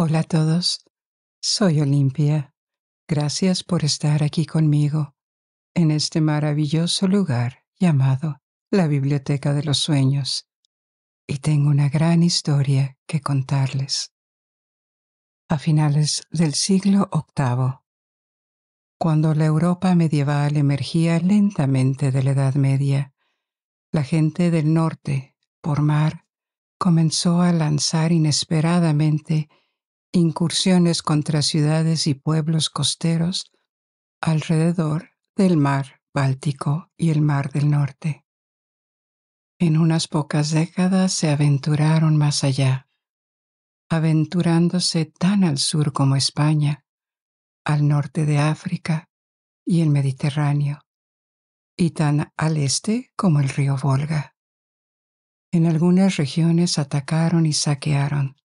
Hola a todos, soy Olimpia. Gracias por estar aquí conmigo en este maravilloso lugar llamado la Biblioteca de los Sueños. Y tengo una gran historia que contarles. A finales del siglo VIII, cuando la Europa medieval emergía lentamente de la Edad Media, la gente del norte, por mar, comenzó a lanzar inesperadamente incursiones contra ciudades y pueblos costeros alrededor del mar Báltico y el mar del Norte. En unas pocas décadas se aventuraron más allá, aventurándose tan al sur como España, al norte de África y el Mediterráneo, y tan al este como el río Volga. En algunas regiones atacaron y saquearon,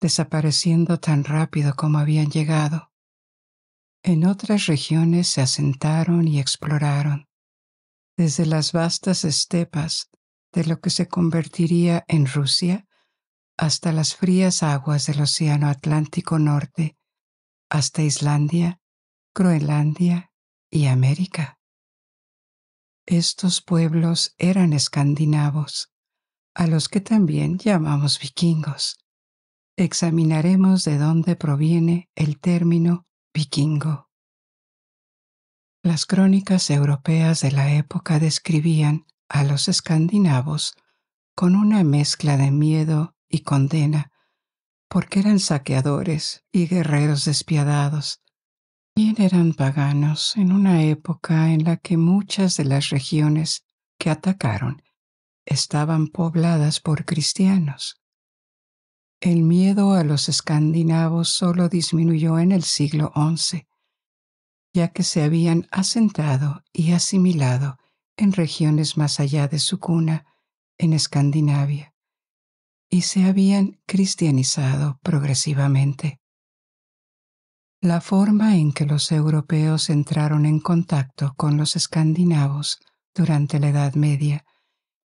desapareciendo tan rápido como habían llegado. En otras regiones se asentaron y exploraron, desde las vastas estepas de lo que se convertiría en Rusia hasta las frías aguas del Océano Atlántico Norte, hasta Islandia, Groenlandia y América. Estos pueblos eran escandinavos, a los que también llamamos vikingos. Examinaremos de dónde proviene el término vikingo. Las crónicas europeas de la época describían a los escandinavos con una mezcla de miedo y condena, porque eran saqueadores y guerreros despiadados. Bien eran paganos en una época en la que muchas de las regiones que atacaron estaban pobladas por cristianos. El miedo a los escandinavos solo disminuyó en el siglo XI, ya que se habían asentado y asimilado en regiones más allá de su cuna, en Escandinavia, y se habían cristianizado progresivamente. La forma en que los europeos entraron en contacto con los escandinavos durante la Edad Media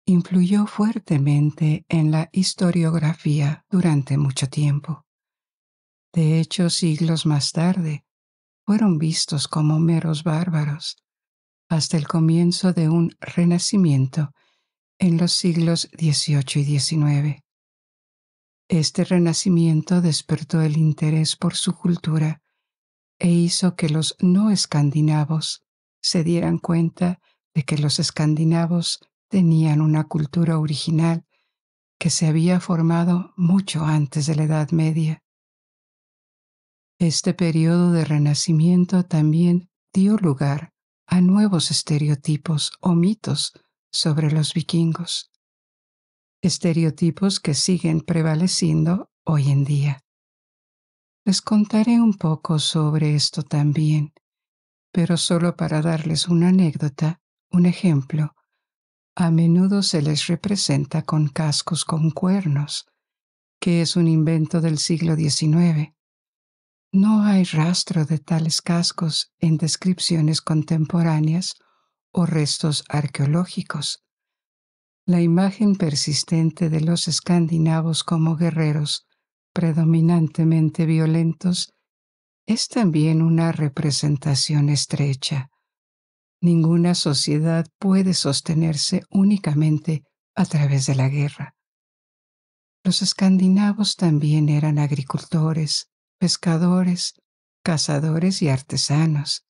influyó fuertemente en la historiografía durante mucho tiempo. De hecho, siglos más tarde, fueron vistos como meros bárbaros, hasta el comienzo de un renacimiento en los siglos XVIII y XIX. Este renacimiento despertó el interés por su cultura e hizo que los no escandinavos se dieran cuenta de que los escandinavos tenían una cultura original que se había formado mucho antes de la Edad Media. Este periodo de renacimiento también dio lugar a nuevos estereotipos o mitos sobre los vikingos, estereotipos que siguen prevaleciendo hoy en día. Les contaré un poco sobre esto también, pero solo para darles una anécdota, un ejemplo. A menudo se les representa con cascos con cuernos, que es un invento del siglo XIX. No hay rastro de tales cascos en descripciones contemporáneas o restos arqueológicos. La imagen persistente de los escandinavos como guerreros predominantemente violentos es también una representación estrecha. Ninguna sociedad puede sostenerse únicamente a través de la guerra. Los escandinavos también eran agricultores, pescadores, cazadores y artesanos,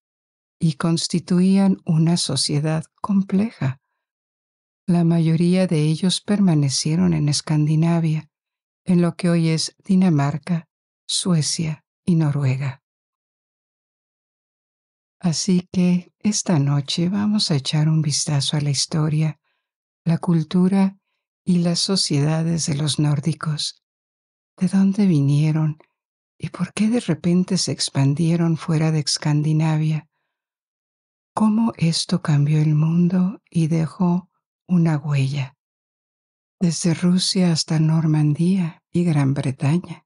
y constituían una sociedad compleja. La mayoría de ellos permanecieron en Escandinavia, en lo que hoy es Dinamarca, Suecia y Noruega. Así que esta noche vamos a echar un vistazo a la historia, la cultura y las sociedades de los nórdicos. ¿De dónde vinieron y por qué de repente se expandieron fuera de Escandinavia? ¿Cómo esto cambió el mundo y dejó una huella, desde Rusia hasta Normandía y Gran Bretaña?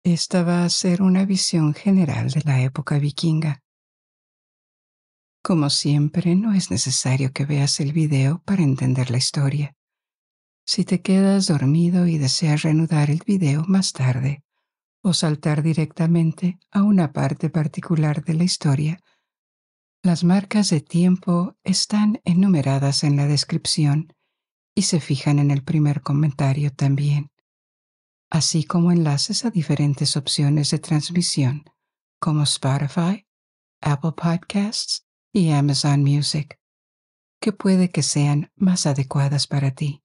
Esta va a ser una visión general de la época vikinga. Como siempre, no es necesario que veas el video para entender la historia. Si te quedas dormido y deseas reanudar el video más tarde, o saltar directamente a una parte particular de la historia, las marcas de tiempo están enumeradas en la descripción y se fijan en el primer comentario también, así como enlaces a diferentes opciones de transmisión como Spotify, Apple Podcasts y Amazon Music, que puede que sean más adecuadas para ti.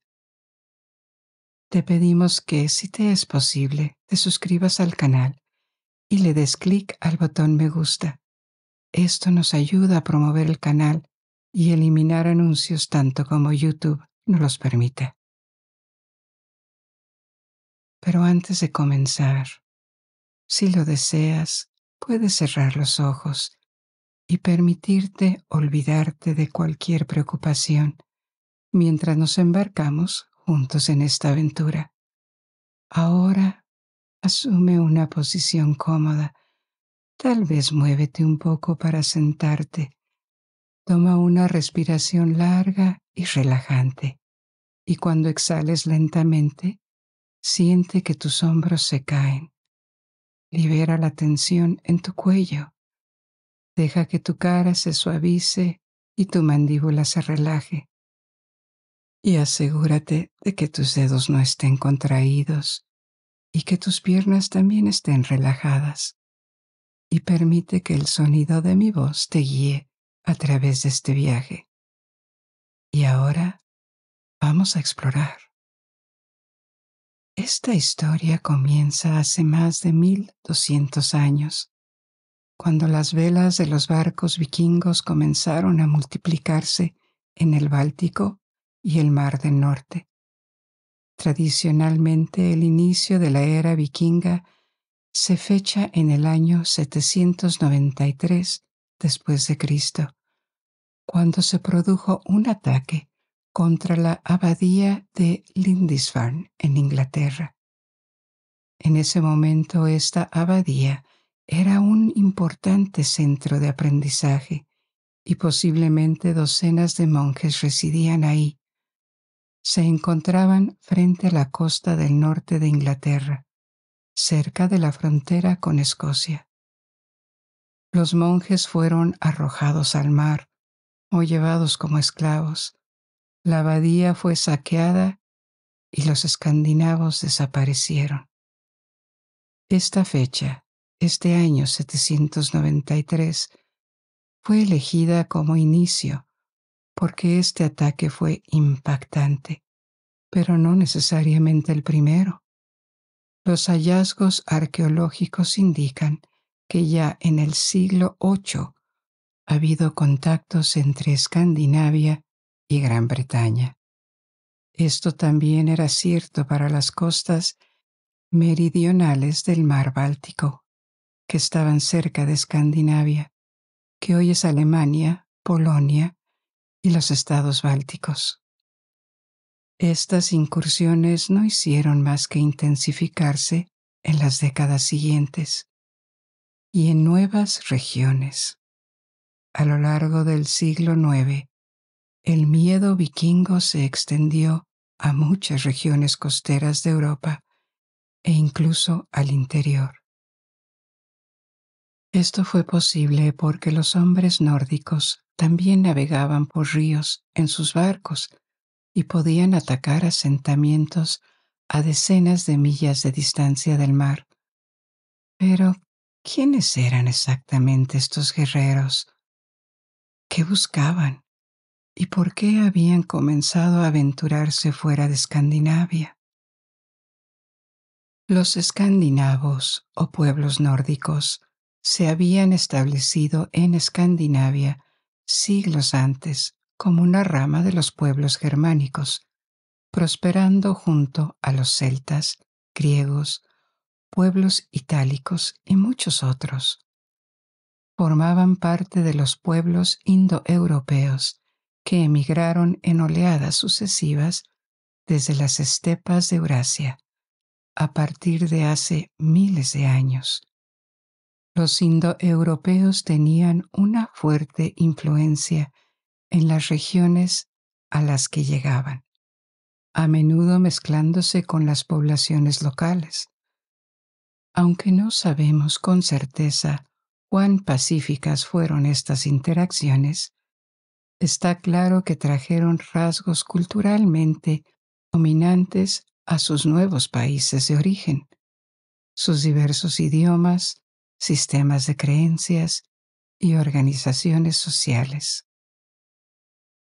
Te pedimos que, si te es posible, te suscribas al canal y le des clic al botón me gusta. Esto nos ayuda a promover el canal y eliminar anuncios tanto como YouTube nos los permite. Pero antes de comenzar, si lo deseas, puedes cerrar los ojos y permitirte olvidarte de cualquier preocupación mientras nos embarcamos juntos en esta aventura. Ahora asume una posición cómoda. Tal vez muévete un poco para sentarte. Toma una respiración larga y relajante. Y cuando exhales lentamente, siente que tus hombros se caen. Libera la tensión en tu cuello. Deja que tu cara se suavice y tu mandíbula se relaje. Y asegúrate de que tus dedos no estén contraídos y que tus piernas también estén relajadas. Y permite que el sonido de mi voz te guíe a través de este viaje. Y ahora vamos a explorar. Esta historia comienza hace más de 1200 años, cuando las velas de los barcos vikingos comenzaron a multiplicarse en el Báltico y el Mar del Norte. Tradicionalmente, el inicio de la era vikinga se fecha en el año 793 después de Cristo, cuando se produjo un ataque contra la abadía de Lindisfarne en Inglaterra. En ese momento esta abadía era un importante centro de aprendizaje y posiblemente docenas de monjes residían ahí. Se encontraban frente a la costa del norte de Inglaterra, cerca de la frontera con Escocia. Los monjes fueron arrojados al mar o llevados como esclavos. La abadía fue saqueada y los escandinavos desaparecieron. Esta fecha, este año 793, fue elegida como inicio porque este ataque fue impactante, pero no necesariamente el primero. Los hallazgos arqueológicos indican que ya en el siglo VIII ha habido contactos entre Escandinavia y Gran Bretaña. Esto también era cierto para las costas meridionales del mar Báltico, que estaban cerca de Escandinavia, que hoy es Alemania, Polonia y los estados bálticos. Estas incursiones no hicieron más que intensificarse en las décadas siguientes y en nuevas regiones. A lo largo del siglo IX, el miedo vikingo se extendió a muchas regiones costeras de Europa e incluso al interior. Esto fue posible porque los hombres nórdicos también navegaban por ríos en sus barcos y podían atacar asentamientos a decenas de millas de distancia del mar. Pero, ¿quiénes eran exactamente estos guerreros? ¿Qué buscaban? ¿Y por qué habían comenzado a aventurarse fuera de Escandinavia? Los escandinavos, o pueblos nórdicos, se habían establecido en Escandinavia siglos antes como una rama de los pueblos germánicos, prosperando junto a los celtas, griegos, pueblos itálicos y muchos otros. Formaban parte de los pueblos indoeuropeos que emigraron en oleadas sucesivas desde las estepas de Eurasia a partir de hace miles de años. Los indoeuropeos tenían una fuerte influencia en las regiones a las que llegaban, a menudo mezclándose con las poblaciones locales. Aunque no sabemos con certeza cuán pacíficas fueron estas interacciones, está claro que trajeron rasgos culturalmente dominantes a sus nuevos países de origen, sus diversos idiomas, sistemas de creencias y organizaciones sociales.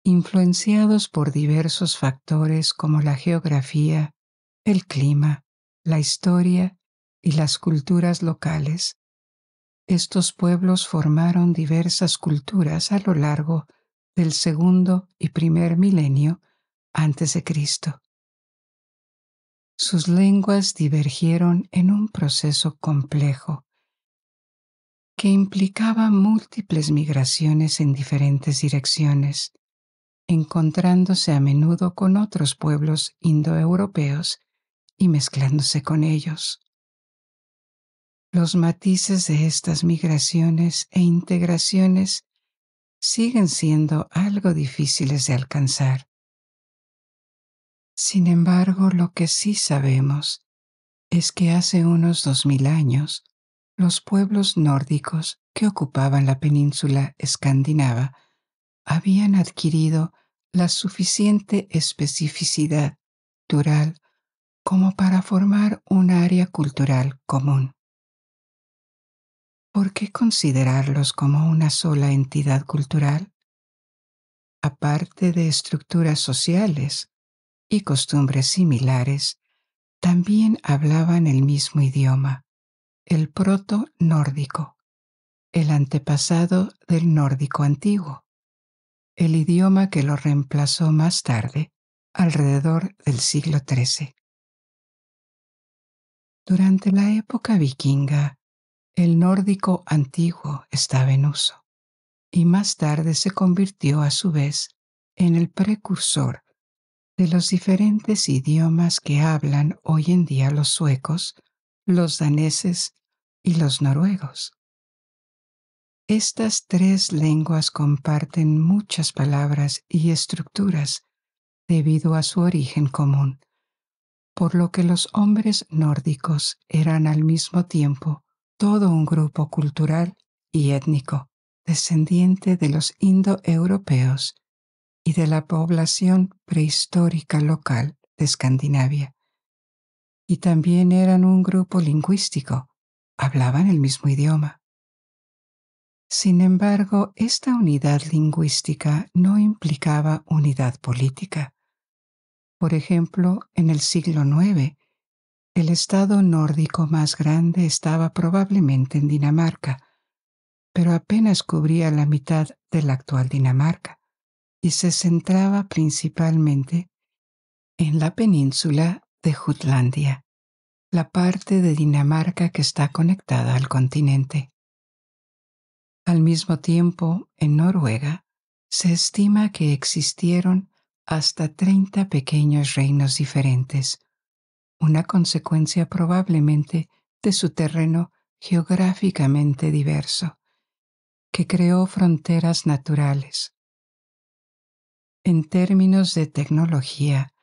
Influenciados por diversos factores como la geografía, el clima, la historia y las culturas locales, estos pueblos formaron diversas culturas a lo largo del segundo y primer milenio antes de Cristo. Sus lenguas divergieron en un proceso complejo que implicaba múltiples migraciones en diferentes direcciones, encontrándose a menudo con otros pueblos indoeuropeos y mezclándose con ellos. Los matices de estas migraciones e integraciones siguen siendo algo difíciles de alcanzar. Sin embargo, lo que sí sabemos es que hace unos 2000 años, los pueblos nórdicos que ocupaban la península escandinava habían adquirido la suficiente especificidad cultural como para formar un área cultural común. ¿Por qué considerarlos como una sola entidad cultural? Aparte de estructuras sociales y costumbres similares, también hablaban el mismo idioma, el proto-nórdico, el antepasado del nórdico antiguo, el idioma que lo reemplazó más tarde, alrededor del siglo XIII. Durante la época vikinga, el nórdico antiguo estaba en uso y más tarde se convirtió a su vez en el precursor de los diferentes idiomas que hablan hoy en día los suecos, los daneses y los noruegos. Estas tres lenguas comparten muchas palabras y estructuras debido a su origen común, por lo que los hombres nórdicos eran al mismo tiempo todo un grupo cultural y étnico, descendiente de los indoeuropeos y de la población prehistórica local de Escandinavia. Y también eran un grupo lingüístico, hablaban el mismo idioma. Sin embargo, esta unidad lingüística no implicaba unidad política. Por ejemplo, en el siglo IX, el estado nórdico más grande estaba probablemente en Dinamarca, pero apenas cubría la mitad de la actual Dinamarca y se centraba principalmente en la península de Jutlandia, la parte de Dinamarca que está conectada al continente. Al mismo tiempo, en Noruega, se estima que existieron hasta 30 pequeños reinos diferentes, una consecuencia probablemente de su terreno geográficamente diverso, que creó fronteras naturales. En términos de tecnología,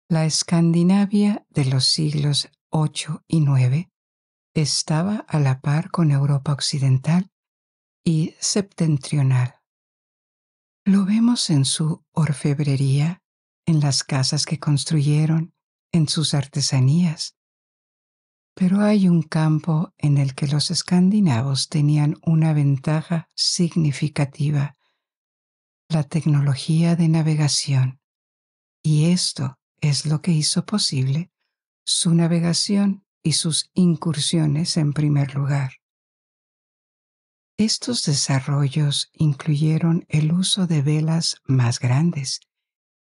la Escandinavia de los siglos VIII y IX estaba a la par con Europa occidental y septentrional. Lo vemos en su orfebrería, en las casas que construyeron, en sus artesanías. Pero hay un campo en el que los escandinavos tenían una ventaja significativa: la tecnología de navegación. Y esto es lo que hizo posible su navegación y sus incursiones en primer lugar. Estos desarrollos incluyeron el uso de velas más grandes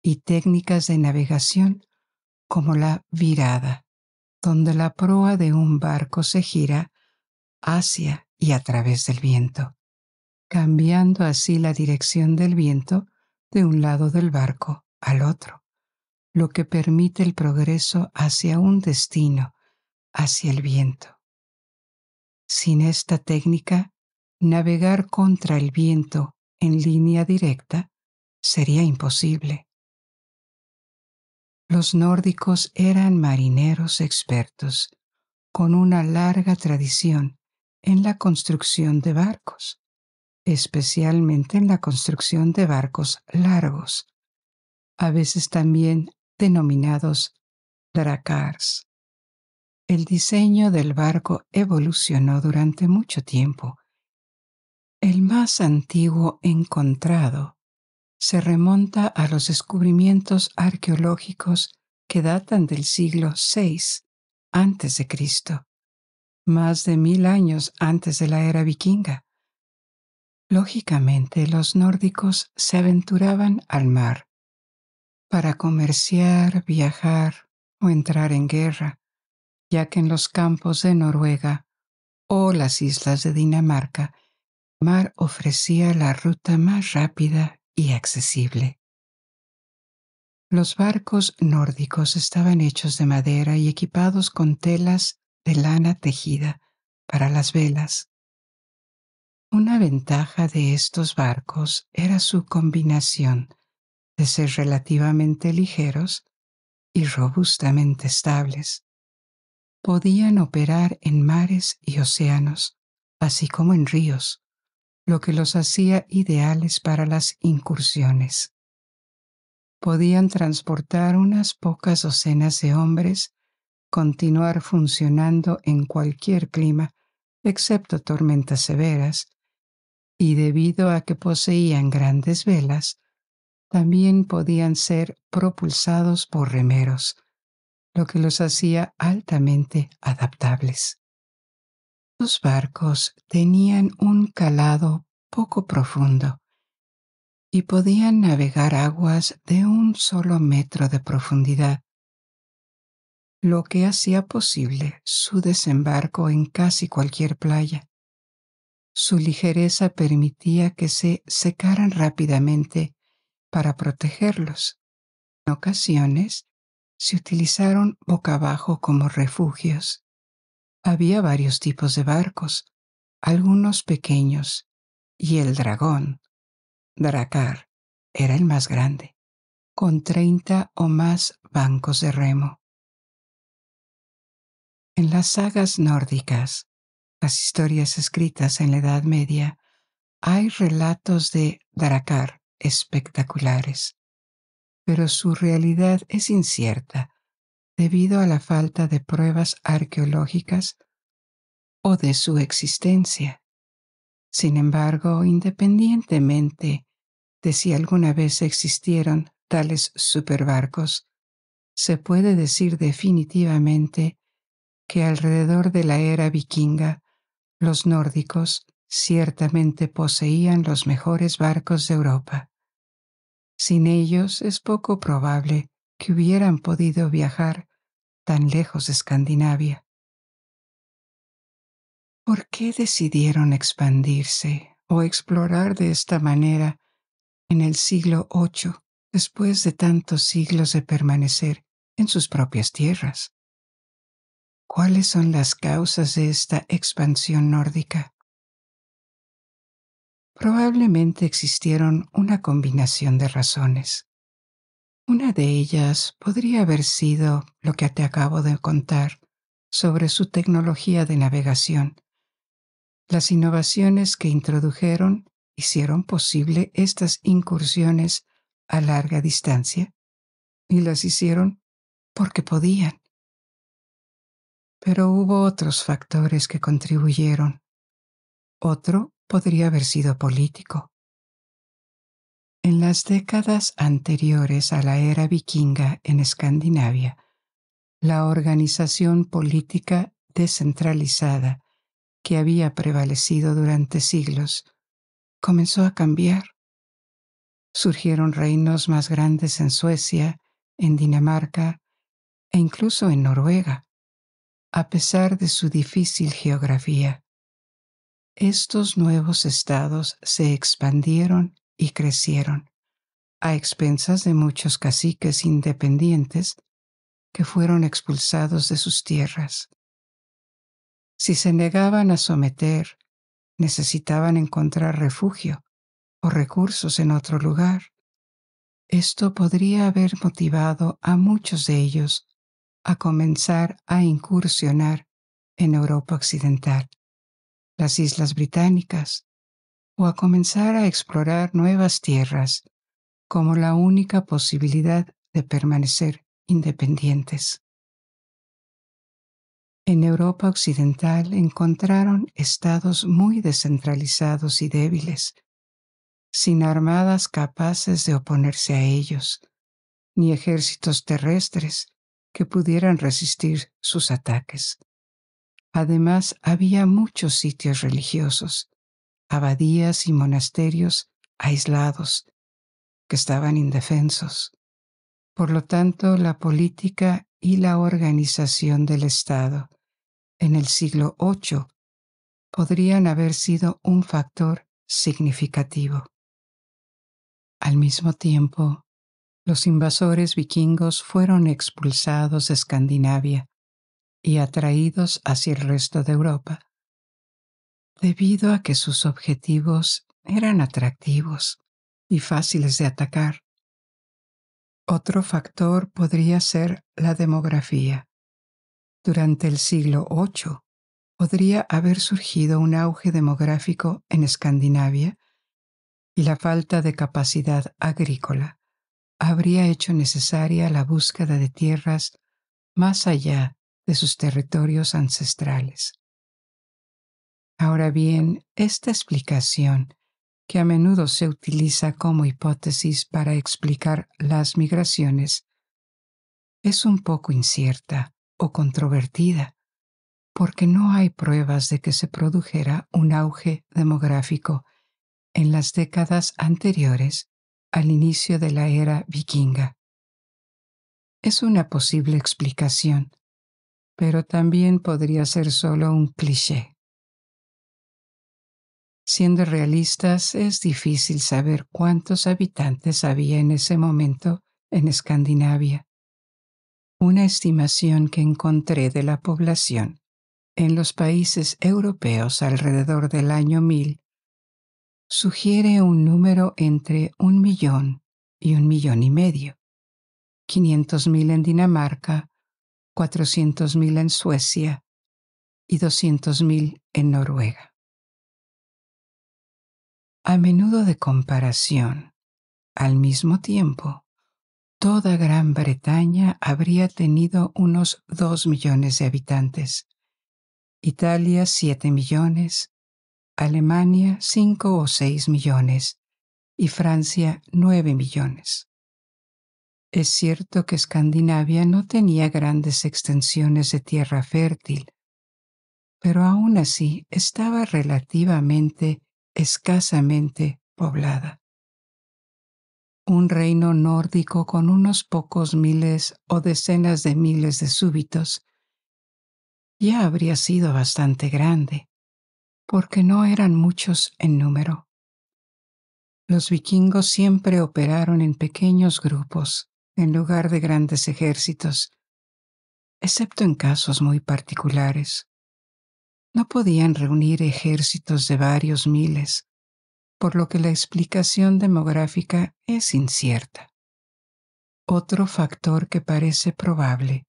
y técnicas de navegación como la virada, donde la proa de un barco se gira hacia y a través del viento, cambiando así la dirección del viento de un lado del barco al otro, lo que permite el progreso hacia un destino, hacia el viento. Sin esta técnica, navegar contra el viento en línea directa sería imposible. Los nórdicos eran marineros expertos, con una larga tradición en la construcción de barcos, especialmente en la construcción de barcos largos, a veces también denominados dracars. El diseño del barco evolucionó durante mucho tiempo. El más antiguo encontrado se remonta a los descubrimientos arqueológicos que datan del siglo VI a.C., más de 1000 años antes de la era vikinga. Lógicamente, los nórdicos se aventuraban al mar para comerciar, viajar o entrar en guerra, ya que en los campos de Noruega o las islas de Dinamarca, el mar ofrecía la ruta más rápida y accesible. Los barcos nórdicos estaban hechos de madera y equipados con telas de lana tejida para las velas. Una ventaja de estos barcos era su combinación de ser relativamente ligeros y robustamente estables. Podían operar en mares y océanos, así como en ríos, lo que los hacía ideales para las incursiones. Podían transportar unas pocas docenas de hombres, continuar funcionando en cualquier clima, excepto tormentas severas, y debido a que poseían grandes velas, también podían ser propulsados por remeros, lo que los hacía altamente adaptables. Los barcos tenían un calado poco profundo y podían navegar aguas de un solo metro de profundidad, lo que hacía posible su desembarco en casi cualquier playa. Su ligereza permitía que se secaran rápidamente para protegerlos. En ocasiones, se utilizaron boca abajo como refugios. Había varios tipos de barcos, algunos pequeños, y el dragón, dracar, era el más grande, con 30 o más bancos de remo. En las sagas nórdicas, las historias escritas en la Edad Media, hay relatos de dracar espectaculares, pero su realidad es incierta debido a la falta de pruebas arqueológicas o de su existencia. Sin embargo, independientemente de si alguna vez existieron tales superbarcos, se puede decir definitivamente que alrededor de la era vikinga, los nórdicos ciertamente poseían los mejores barcos de Europa. Sin ellos es poco probable que hubieran podido viajar tan lejos de Escandinavia. ¿Por qué decidieron expandirse o explorar de esta manera en el siglo VIII, después de tantos siglos de permanecer en sus propias tierras? ¿Cuáles son las causas de esta expansión nórdica? Probablemente existieron una combinación de razones. Una de ellas podría haber sido lo que te acabo de contar sobre su tecnología de navegación. Las innovaciones que introdujeron hicieron posible estas incursiones a larga distancia y las hicieron porque podían. Pero hubo otros factores que contribuyeron. Otro podría haber sido político. En las décadas anteriores a la era vikinga en Escandinavia, la organización política descentralizada que había prevalecido durante siglos comenzó a cambiar. Surgieron reinos más grandes en Suecia, en Dinamarca e incluso en Noruega, a pesar de su difícil geografía. Estos nuevos estados se expandieron y crecieron, a expensas de muchos caciques independientes que fueron expulsados de sus tierras. Si se negaban a someter, necesitaban encontrar refugio o recursos en otro lugar. Esto podría haber motivado a muchos de ellos a comenzar a incursionar en Europa Occidental, las Islas Británicas, o a comenzar a explorar nuevas tierras como la única posibilidad de permanecer independientes. En Europa Occidental encontraron estados muy descentralizados y débiles, sin armadas capaces de oponerse a ellos, ni ejércitos terrestres que pudieran resistir sus ataques. Además, había muchos sitios religiosos, abadías y monasterios aislados, que estaban indefensos. Por lo tanto, la política y la organización del Estado en el siglo VIII podrían haber sido un factor significativo. Al mismo tiempo, los invasores vikingos fueron expulsados de Escandinavia y atraídos hacia el resto de Europa, debido a que sus objetivos eran atractivos y fáciles de atacar. Otro factor podría ser la demografía. Durante el siglo VIII podría haber surgido un auge demográfico en Escandinavia y la falta de capacidad agrícola habría hecho necesaria la búsqueda de tierras más allá de sus territorios ancestrales. Ahora bien, esta explicación, que a menudo se utiliza como hipótesis para explicar las migraciones, es un poco incierta o controvertida, porque no hay pruebas de que se produjera un auge demográfico en las décadas anteriores al inicio de la era vikinga. Es una posible explicación, pero también podría ser solo un cliché. Siendo realistas, es difícil saber cuántos habitantes había en ese momento en Escandinavia. Una estimación que encontré de la población en los países europeos alrededor del año 1000 sugiere un número entre 1 millón y 1,5 millones, 500,000 en Dinamarca, 400,000 en Suecia y 200,000 en Noruega. A menudo de comparación, al mismo tiempo, toda Gran Bretaña habría tenido unos 2 millones de habitantes, Italia 7 millones, Alemania 5 o 6 millones y Francia 9 millones. Es cierto que Escandinavia no tenía grandes extensiones de tierra fértil, pero aún así estaba relativamente escasamente poblada. Un reino nórdico con unos pocos miles o decenas de miles de súbditos ya habría sido bastante grande, porque no eran muchos en número. Los vikingos siempre operaron en pequeños grupos, en lugar de grandes ejércitos, excepto en casos muy particulares. No podían reunir ejércitos de varios miles, por lo que la explicación demográfica es incierta. Otro factor que parece probable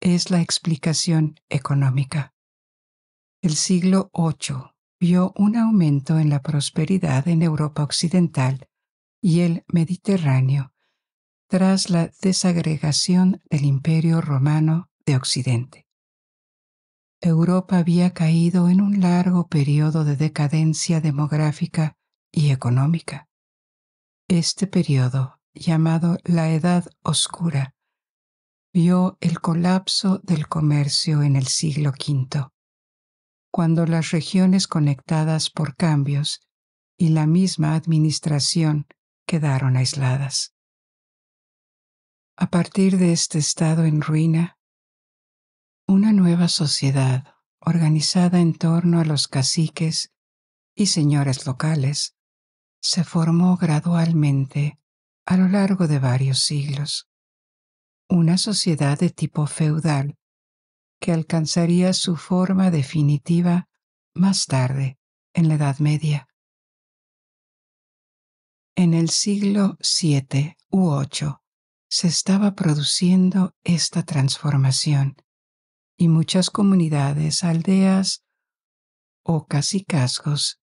es la explicación económica. El siglo VIII vio un aumento en la prosperidad en Europa Occidental y el Mediterráneo tras la desagregación del Imperio Romano de Occidente. Europa había caído en un largo periodo de decadencia demográfica y económica. Este periodo, llamado la Edad Oscura, vio el colapso del comercio en el siglo V, cuando las regiones conectadas por cambios y la misma administración quedaron aisladas. A partir de este estado en ruina, una nueva sociedad, organizada en torno a los caciques y señores locales, se formó gradualmente a lo largo de varios siglos. Una sociedad de tipo feudal que alcanzaría su forma definitiva más tarde, en la Edad Media. En el siglo VII u VIII se estaba produciendo esta transformación, y muchas comunidades, aldeas o cacicazgos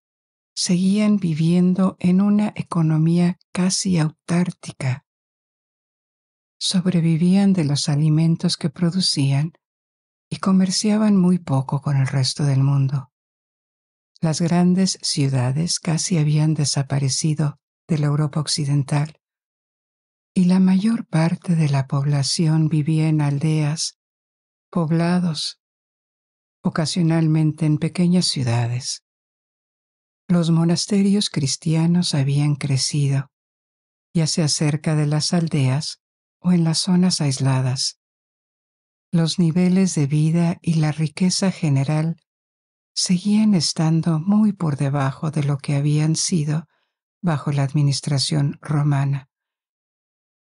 seguían viviendo en una economía casi autártica. Sobrevivían de los alimentos que producían y comerciaban muy poco con el resto del mundo. Las grandes ciudades casi habían desaparecido de la Europa occidental y la mayor parte de la población vivía en aldeas, poblados, ocasionalmente en pequeñas ciudades. Los monasterios cristianos habían crecido, ya sea cerca de las aldeas o en las zonas aisladas. Los niveles de vida y la riqueza general seguían estando muy por debajo de lo que habían sido bajo la administración romana.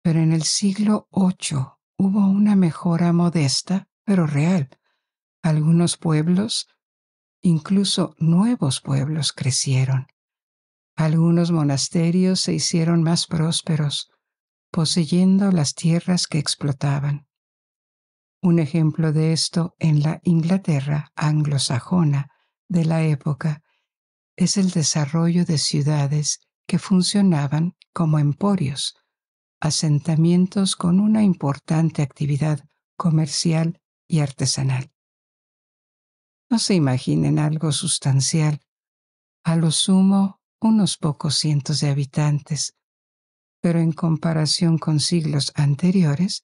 Pero en el siglo VIII hubo una mejora modesta, pero real. Algunos pueblos, incluso nuevos pueblos, crecieron. Algunos monasterios se hicieron más prósperos, poseyendo las tierras que explotaban. Un ejemplo de esto en la Inglaterra anglosajona de la época es el desarrollo de ciudades que funcionaban como emporios, asentamientos con una importante actividad comercial y artesanal. No se imaginen algo sustancial, a lo sumo unos pocos cientos de habitantes, pero en comparación con siglos anteriores,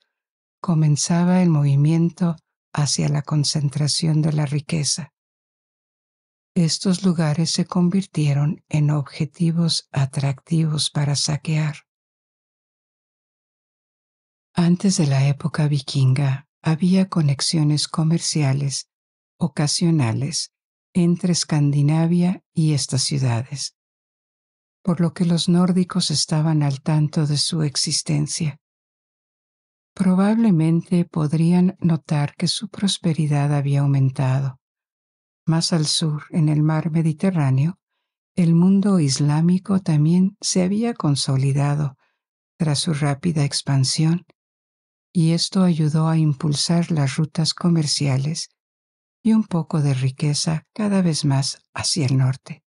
comenzaba el movimiento hacia la concentración de la riqueza. Estos lugares se convirtieron en objetivos atractivos para saquear. Antes de la época vikinga, había conexiones comerciales ocasionales entre Escandinavia y estas ciudades, por lo que los nórdicos estaban al tanto de su existencia. Probablemente podrían notar que su prosperidad había aumentado. Más al sur, en el mar Mediterráneo, el mundo islámico también se había consolidado tras su rápida expansión, y esto ayudó a impulsar las rutas comerciales y un poco de riqueza cada vez más hacia el norte.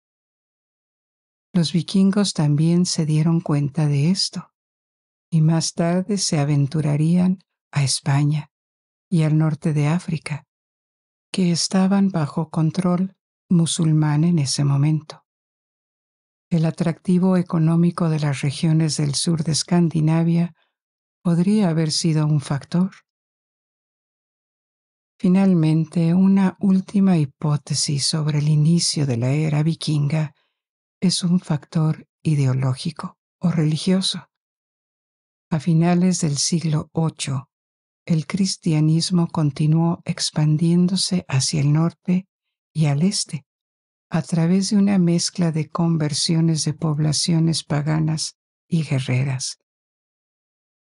Los vikingos también se dieron cuenta de esto, y más tarde se aventurarían a España y al norte de África, que estaban bajo control musulmán en ese momento. El atractivo económico de las regiones del sur de Escandinavia podría haber sido un factor. Finalmente, una última hipótesis sobre el inicio de la era vikinga es un factor ideológico o religioso. A finales del siglo VIII, el cristianismo continuó expandiéndose hacia el norte y al este, a través de una mezcla de conversiones de poblaciones paganas y guerreras.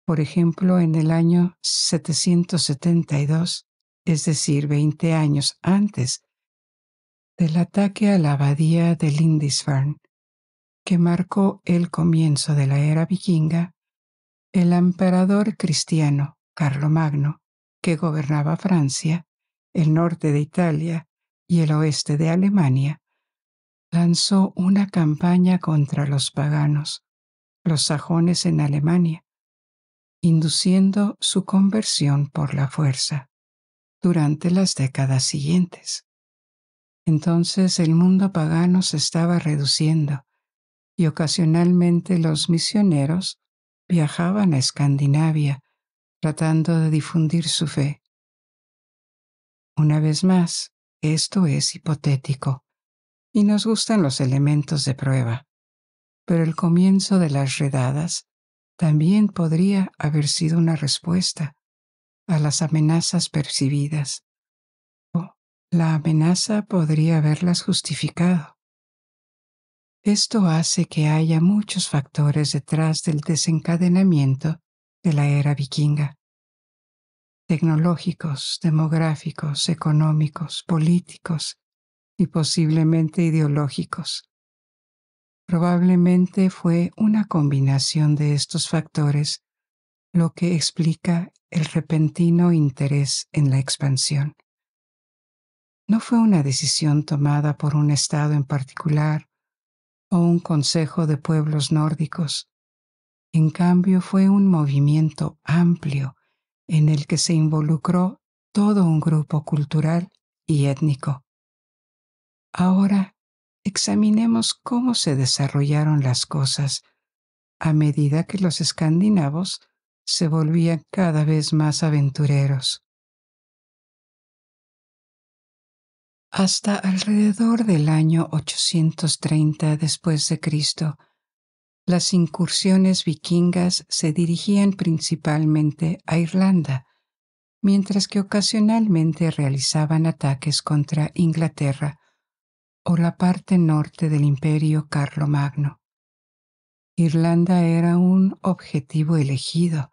Por ejemplo, en el año 772, es decir, 20 años antes del ataque a la abadía de Lindisfarne, que marcó el comienzo de la era vikinga, el emperador cristiano Carlomagno, que gobernaba Francia, el norte de Italia y el oeste de Alemania, lanzó una campaña contra los paganos, los sajones en Alemania, induciendo su conversión por la fuerza durante las décadas siguientes. Entonces el mundo pagano se estaba reduciendo y ocasionalmente los misioneros viajaban a Escandinavia tratando de difundir su fe. Una vez más, esto es hipotético y nos gustan los elementos de prueba, pero el comienzo de las redadas también podría haber sido una respuesta a las amenazas percibidas, o la amenaza podría haberlas justificado. Esto hace que haya muchos factores detrás del desencadenamiento de la era vikinga: tecnológicos, demográficos, económicos, políticos y posiblemente ideológicos. Probablemente fue una combinación de estos factores lo que explica el repentino interés en la expansión. no fue una decisión tomada por un estado en particular o un consejo de pueblos nórdicos. En cambio, fue un movimiento amplio en el que se involucró todo un grupo cultural y étnico. Ahora, examinemos cómo se desarrollaron las cosas a medida que los escandinavos se volvían cada vez más aventureros. Hasta alrededor del año 830 después de Cristo, las incursiones vikingas se dirigían principalmente a Irlanda, mientras que ocasionalmente realizaban ataques contra Inglaterra o la parte norte del Imperio Carlomagno. Irlanda era un objetivo elegido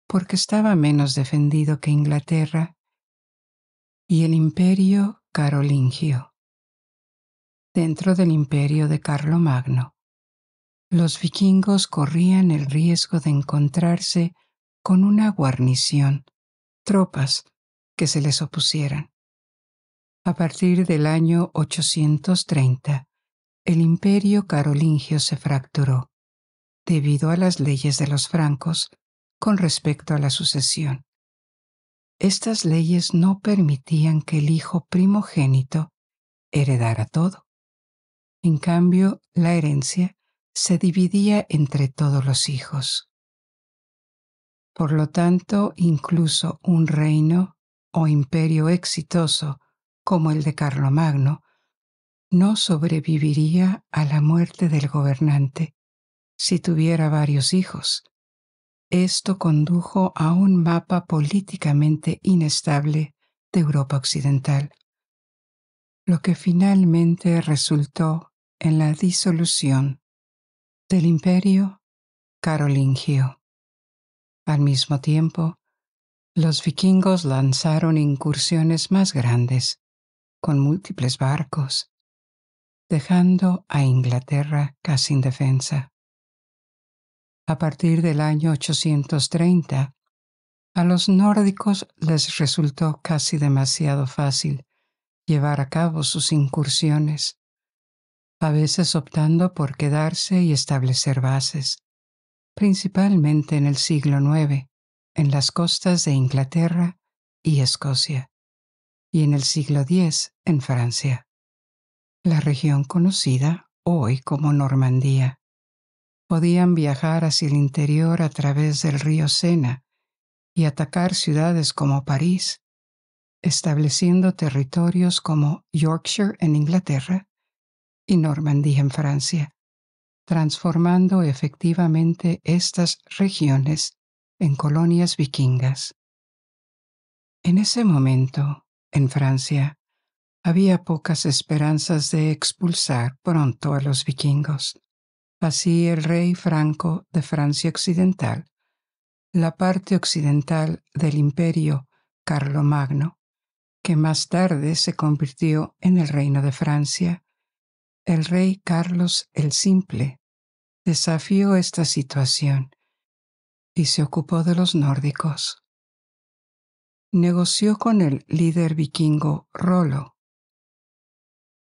porque estaba menos defendido que Inglaterra y el Imperio Carolingio. Dentro del Imperio de Carlomagno, los vikingos corrían el riesgo de encontrarse con una guarnición, tropas que se les opusieran. A partir del año 830, el Imperio Carolingio se fracturó debido a las leyes de los francos con respecto a la sucesión. Estas leyes no permitían que el hijo primogénito heredara todo. En cambio, la herencia se dividía entre todos los hijos. Por lo tanto, incluso un reino o imperio exitoso como el de Carlomagno no sobreviviría a la muerte del gobernante si tuviera varios hijos. Esto condujo a un mapa políticamente inestable de Europa Occidental, lo que finalmente resultó en la disolución del Imperio Carolingio. Al mismo tiempo, los vikingos lanzaron incursiones más grandes, con múltiples barcos, dejando a Inglaterra casi indefensa. A partir del año 830, a los nórdicos les resultó casi demasiado fácil llevar a cabo sus incursiones, a veces optando por quedarse y establecer bases, principalmente en el siglo IX, en las costas de Inglaterra y Escocia, y en el siglo X en Francia, la región conocida hoy como Normandía. Podían viajar hacia el interior a través del río Sena y atacar ciudades como París, estableciendo territorios como Yorkshire en Inglaterra y Normandía en Francia, transformando efectivamente estas regiones en colonias vikingas. En ese momento, en Francia, había pocas esperanzas de expulsar pronto a los vikingos. Así el rey Franco de Francia Occidental, la parte occidental del Imperio Carlomagno, que más tarde se convirtió en el Reino de Francia, el rey Carlos el Simple, desafió esta situación y se ocupó de los nórdicos. Negoció con el líder vikingo Rollo,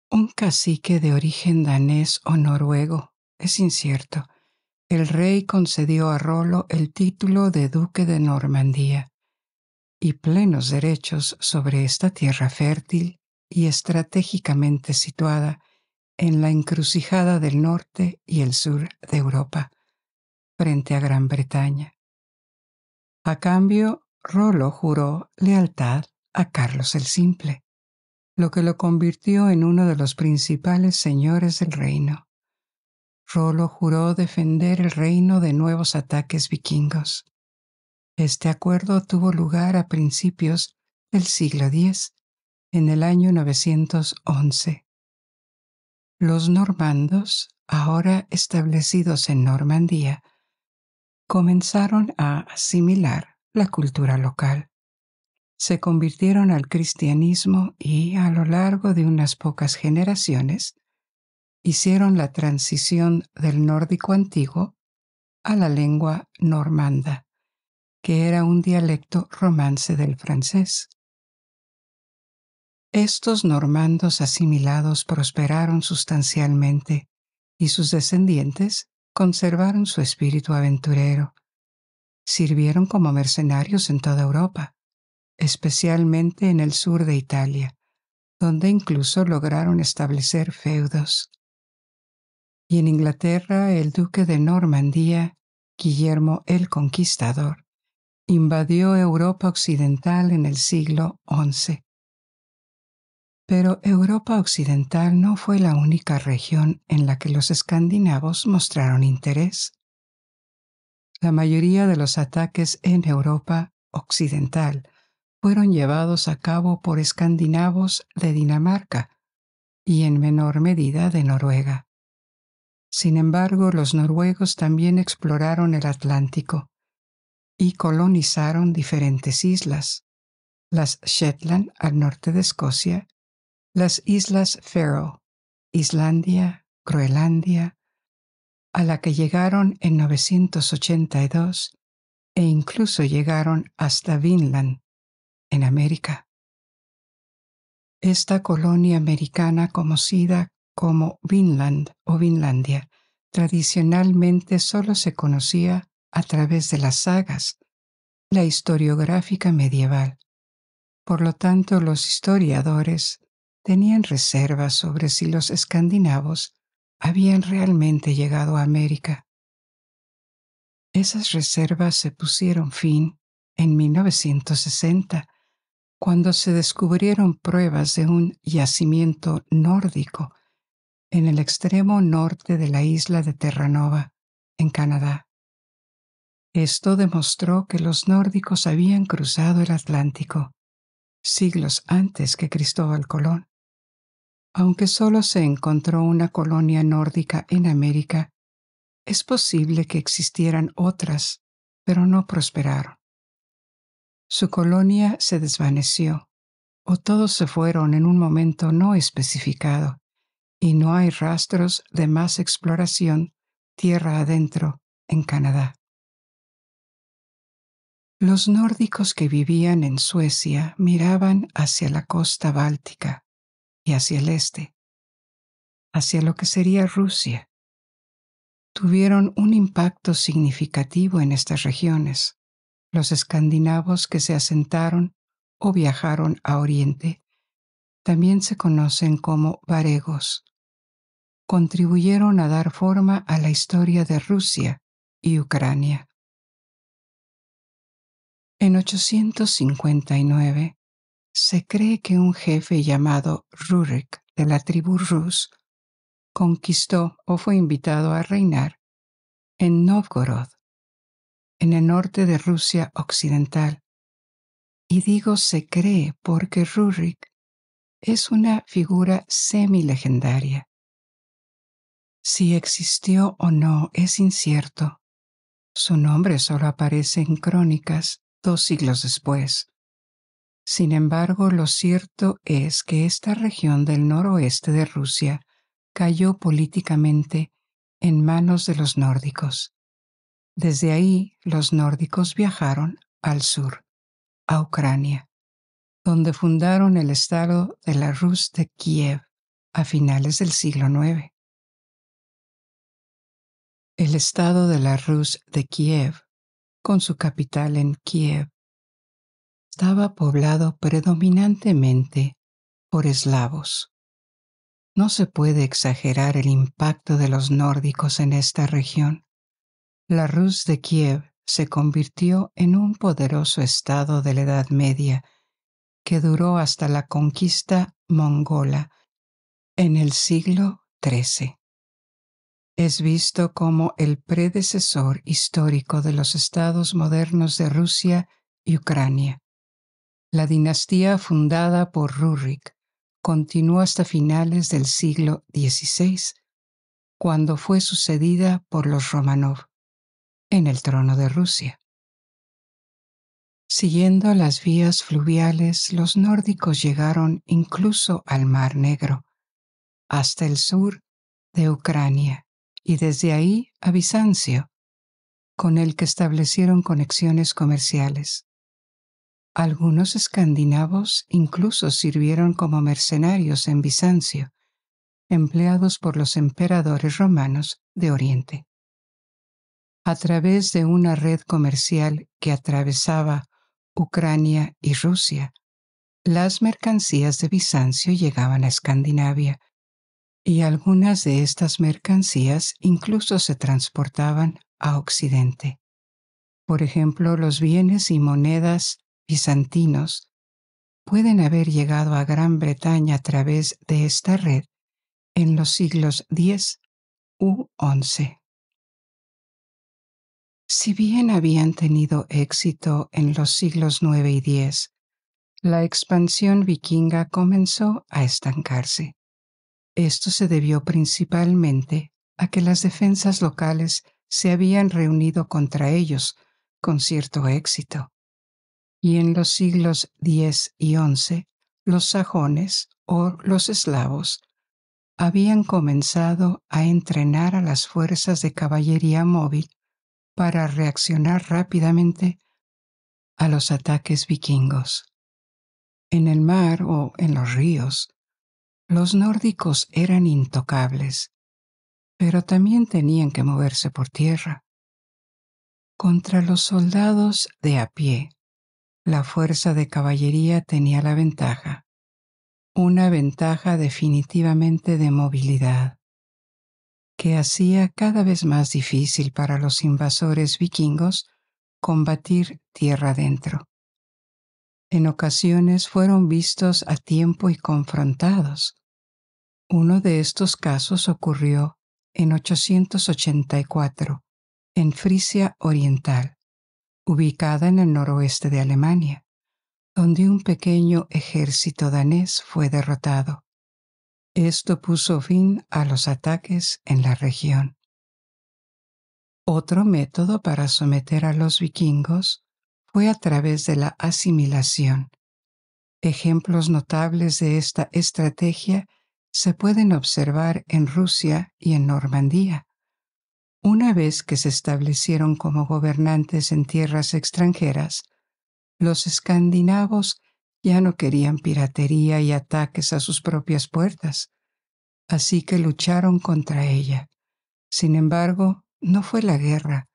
un cacique de origen danés o noruego, es incierto. El rey concedió a Rollo el título de duque de Normandía y plenos derechos sobre esta tierra fértil y estratégicamente situada en la encrucijada del norte y el sur de Europa, frente a Gran Bretaña. A cambio, Rollo juró lealtad a Carlos el Simple, lo que lo convirtió en uno de los principales señores del reino. Rollo juró defender el reino de nuevos ataques vikingos. Este acuerdo tuvo lugar a principios del siglo X, en el año 911. Los normandos, ahora establecidos en Normandía, comenzaron a asimilar la cultura local. Se convirtieron al cristianismo y, a lo largo de unas pocas generaciones, hicieron la transición del nórdico antiguo a la lengua normanda, que era un dialecto romance del francés. Estos normandos asimilados prosperaron sustancialmente y sus descendientes conservaron su espíritu aventurero. Sirvieron como mercenarios en toda Europa, especialmente en el sur de Italia, donde incluso lograron establecer feudos. Y en Inglaterra, el duque de Normandía, Guillermo el Conquistador, invadió Europa occidental en el siglo XI. Pero Europa occidental no fue la única región en la que los escandinavos mostraron interés. La mayoría de los ataques en Europa occidental fueron llevados a cabo por escandinavos de Dinamarca y en menor medida de Noruega. Sin embargo, los noruegos también exploraron el Atlántico y colonizaron diferentes islas, las Shetland al norte de Escocia, las Islas Faroe, Islandia, Groenlandia, a la que llegaron en 982 e incluso llegaron hasta Vinland, en América. Esta colonia americana conocida como Vinland o Vinlandia tradicionalmente solo se conocía a través de las sagas, la historiográfica medieval. Por lo tanto, los historiadores tenían reservas sobre si los escandinavos habían realmente llegado a América. Esas reservas se pusieron fin en 1960, cuando se descubrieron pruebas de un yacimiento nórdico en el extremo norte de la isla de Terranova, en Canadá. Esto demostró que los nórdicos habían cruzado el Atlántico siglos antes que Cristóbal Colón. Aunque solo se encontró una colonia nórdica en América, es posible que existieran otras, pero no prosperaron. Su colonia se desvaneció, o todos se fueron en un momento no especificado, y no hay rastros de más exploración tierra adentro en Canadá. Los nórdicos que vivían en Suecia miraban hacia la costa báltica y hacia el este, hacia lo que sería Rusia. Tuvieron un impacto significativo en estas regiones. Los escandinavos que se asentaron o viajaron a Oriente también se conocen como varegos. Contribuyeron a dar forma a la historia de Rusia y Ucrania. En 859, se cree que un jefe llamado Rurik de la tribu Rus conquistó o fue invitado a reinar en Novgorod, en el norte de Rusia occidental. Y digo se cree porque Rurik es una figura semi-legendaria. Si existió o no es incierto. Su nombre solo aparece en crónicas 2 siglos después. Sin embargo, lo cierto es que esta región del noroeste de Rusia cayó políticamente en manos de los nórdicos. Desde ahí, los nórdicos viajaron al sur, a Ucrania, donde fundaron el estado de la Rus de Kiev a finales del siglo IX. El estado de la Rus de Kiev, con su capital en Kiev, estaba poblado predominantemente por eslavos. No se puede exagerar el impacto de los nórdicos en esta región. La Rus de Kiev se convirtió en un poderoso estado de la Edad Media que duró hasta la conquista mongola en el siglo XIII. Es visto como el predecesor histórico de los estados modernos de Rusia y Ucrania. La dinastía fundada por Rurik continuó hasta finales del siglo XVI, cuando fue sucedida por los Romanov en el trono de Rusia. Siguiendo las vías fluviales, los nórdicos llegaron incluso al Mar Negro, hasta el sur de Ucrania, y desde ahí a Bizancio, con el que establecieron conexiones comerciales. Algunos escandinavos incluso sirvieron como mercenarios en Bizancio, empleados por los emperadores romanos de Oriente. A través de una red comercial que atravesaba Ucrania y Rusia, las mercancías de Bizancio llegaban a Escandinavia, y algunas de estas mercancías incluso se transportaban a Occidente. Por ejemplo, los bienes y monedas bizantinos pueden haber llegado a Gran Bretaña a través de esta red en los siglos X u XI. Si bien habían tenido éxito en los siglos IX y X, la expansión vikinga comenzó a estancarse. Esto se debió principalmente a que las defensas locales se habían reunido contra ellos con cierto éxito. Y en los siglos X y XI, los sajones o los eslavos habían comenzado a entrenar a las fuerzas de caballería móvil para reaccionar rápidamente a los ataques vikingos. En el mar o en los ríos, los nórdicos eran intocables, pero también tenían que moverse por tierra. Contra los soldados de a pie, la fuerza de caballería tenía la ventaja, una ventaja definitivamente de movilidad, que hacía cada vez más difícil para los invasores vikingos combatir tierra adentro. En ocasiones fueron vistos a tiempo y confrontados. Uno de estos casos ocurrió en 884, en Frisia Oriental, ubicada en el noroeste de Alemania, donde un pequeño ejército danés fue derrotado. Esto puso fin a los ataques en la región. Otro método para someter a los vikingos fue a través de la asimilación. Ejemplos notables de esta estrategia se pueden observar en Rusia y en Normandía. Una vez que se establecieron como gobernantes en tierras extranjeras, los escandinavos ya no querían piratería y ataques a sus propias puertas, así que lucharon contra ella. Sin embargo, no fue la guerra,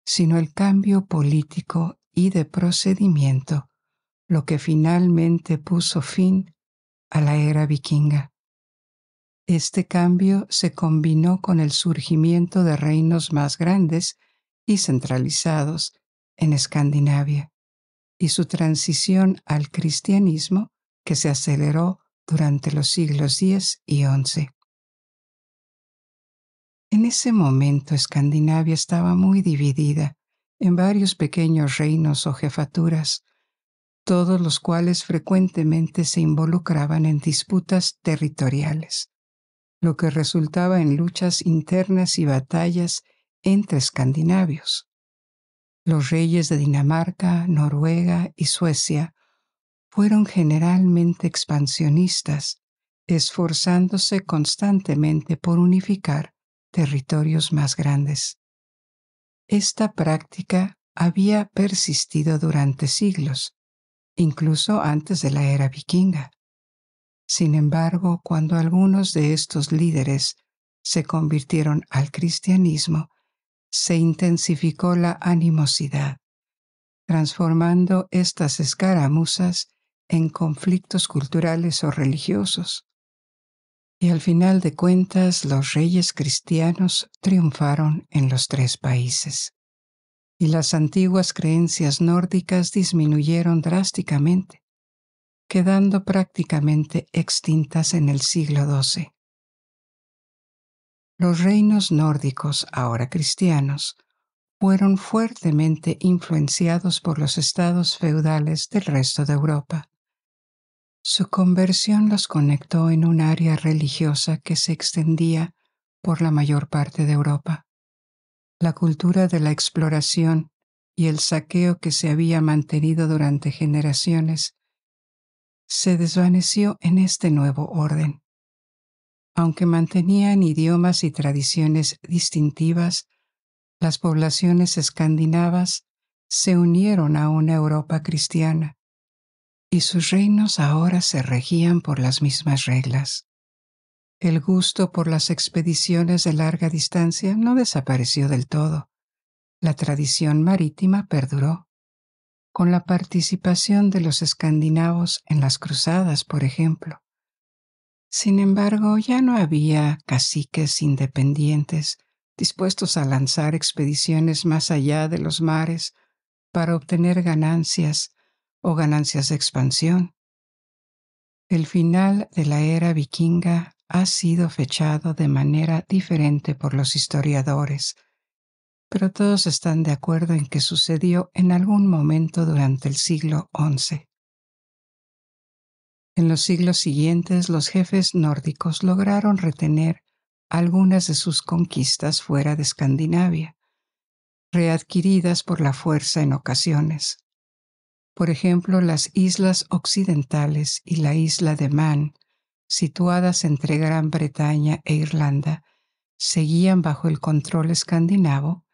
sino el cambio político y de procedimiento lo que finalmente puso fin a la era vikinga. Este cambio se combinó con el surgimiento de reinos más grandes y centralizados en Escandinavia, y su transición al cristianismo que se aceleró durante los siglos X y XI. En ese momento Escandinavia estaba muy dividida en varios pequeños reinos o jefaturas, todos los cuales frecuentemente se involucraban en disputas territoriales, lo que resultaba en luchas internas y batallas entre escandinavios. Los reyes de Dinamarca, Noruega y Suecia fueron generalmente expansionistas, esforzándose constantemente por unificar territorios más grandes. Esta práctica había persistido durante siglos, incluso antes de la era vikinga. Sin embargo, cuando algunos de estos líderes se convirtieron al cristianismo, se intensificó la animosidad, transformando estas escaramuzas en conflictos culturales o religiosos. Y al final de cuentas, los reyes cristianos triunfaron en los tres países, y las antiguas creencias nórdicas disminuyeron drásticamente, quedando prácticamente extintas en el siglo XII. Los reinos nórdicos, ahora cristianos, fueron fuertemente influenciados por los estados feudales del resto de Europa. Su conversión los conectó en un área religiosa que se extendía por la mayor parte de Europa. La cultura de la exploración y el saqueo que se había mantenido durante generaciones se desvaneció en este nuevo orden. Aunque mantenían idiomas y tradiciones distintivas, las poblaciones escandinavas se unieron a una Europa cristiana y sus reinos ahora se regían por las mismas reglas. El gusto por las expediciones de larga distancia no desapareció del todo. La tradición marítima perduró, con la participación de los escandinavos en las cruzadas, por ejemplo. Sin embargo, ya no había caciques independientes dispuestos a lanzar expediciones más allá de los mares para obtener ganancias o ganancias de expansión. El final de la era vikinga ha sido fechado de manera diferente por los historiadores, pero todos están de acuerdo en que sucedió en algún momento durante el siglo XI. En los siglos siguientes, los jefes nórdicos lograron retener algunas de sus conquistas fuera de Escandinavia, readquiridas por la fuerza en ocasiones. Por ejemplo, las islas occidentales y la isla de Man, situadas entre Gran Bretaña e Irlanda, seguían bajo el control escandinavo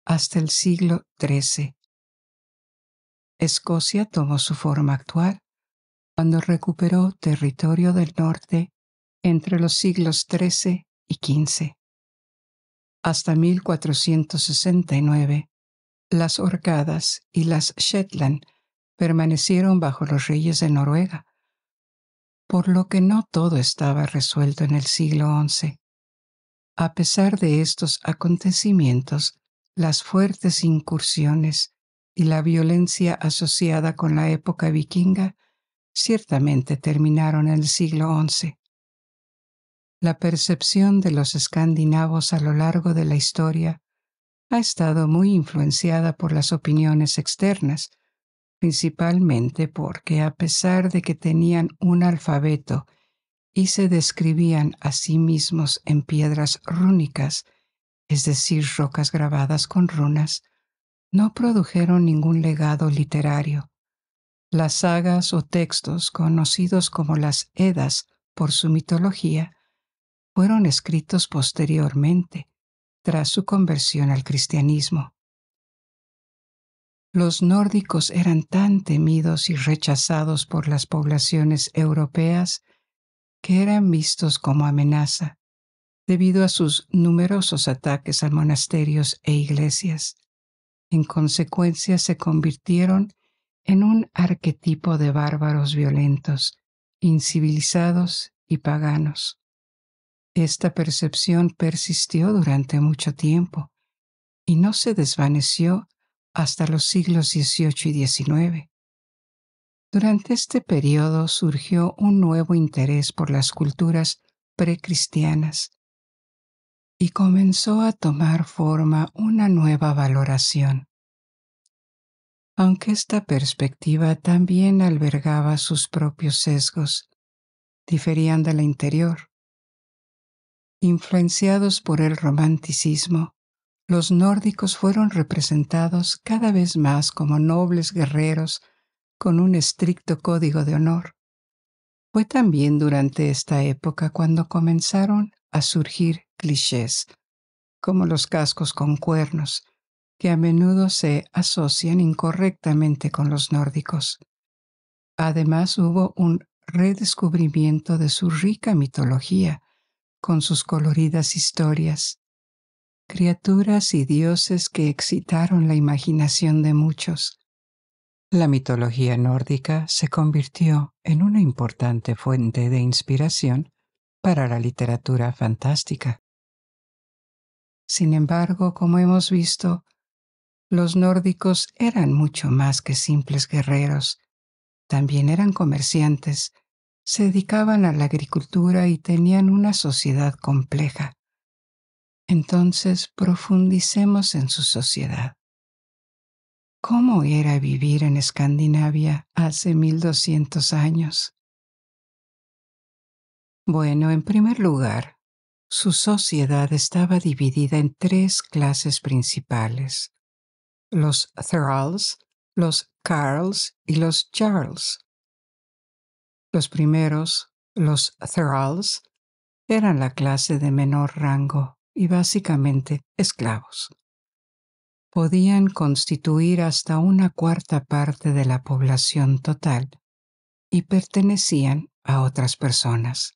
hasta el siglo XIII. Escocia tomó su forma actual cuando recuperó territorio del norte entre los siglos XIII y XV. Hasta 1469, las Orcadas y las Shetland permanecieron bajo los reyes de Noruega, por lo que no todo estaba resuelto en el siglo XI. A pesar de estos acontecimientos, las fuertes incursiones y la violencia asociada con la época vikinga ciertamente terminaron en el siglo XI. La percepción de los escandinavos a lo largo de la historia ha estado muy influenciada por las opiniones externas, principalmente porque a pesar de que tenían un alfabeto y se describían a sí mismos en piedras rúnicas, es decir, rocas grabadas con runas, no produjeron ningún legado literario. Las sagas o textos, conocidos como las Edas por su mitología, fueron escritos posteriormente, tras su conversión al cristianismo. Los nórdicos eran tan temidos y rechazados por las poblaciones europeas que eran vistos como amenaza, debido a sus numerosos ataques a monasterios e iglesias. En consecuencia, se convirtieron en un arquetipo de bárbaros violentos, incivilizados y paganos. Esta percepción persistió durante mucho tiempo y no se desvaneció hasta los siglos XVIII y XIX. Durante este periodo surgió un nuevo interés por las culturas precristianas y comenzó a tomar forma una nueva valoración. Aunque esta perspectiva también albergaba sus propios sesgos, diferían de la interior. Influenciados por el romanticismo, los nórdicos fueron representados cada vez más como nobles guerreros con un estricto código de honor. Fue también durante esta época cuando comenzaron a surgir clichés, como los cascos con cuernos, que a menudo se asocian incorrectamente con los nórdicos. Además, hubo un redescubrimiento de su rica mitología, con sus coloridas historias, criaturas y dioses que excitaron la imaginación de muchos. La mitología nórdica se convirtió en una importante fuente de inspiración para la literatura fantástica. Sin embargo, como hemos visto, los nórdicos eran mucho más que simples guerreros. También eran comerciantes, se dedicaban a la agricultura y tenían una sociedad compleja. Entonces, profundicemos en su sociedad. ¿Cómo era vivir en Escandinavia hace 1200 años? Bueno, en primer lugar, su sociedad estaba dividida en tres clases principales: los thralls, los carls y los jarls. Los primeros, los thralls, eran la clase de menor rango y básicamente esclavos. Podían constituir hasta una cuarta parte de la población total y pertenecían a otras personas.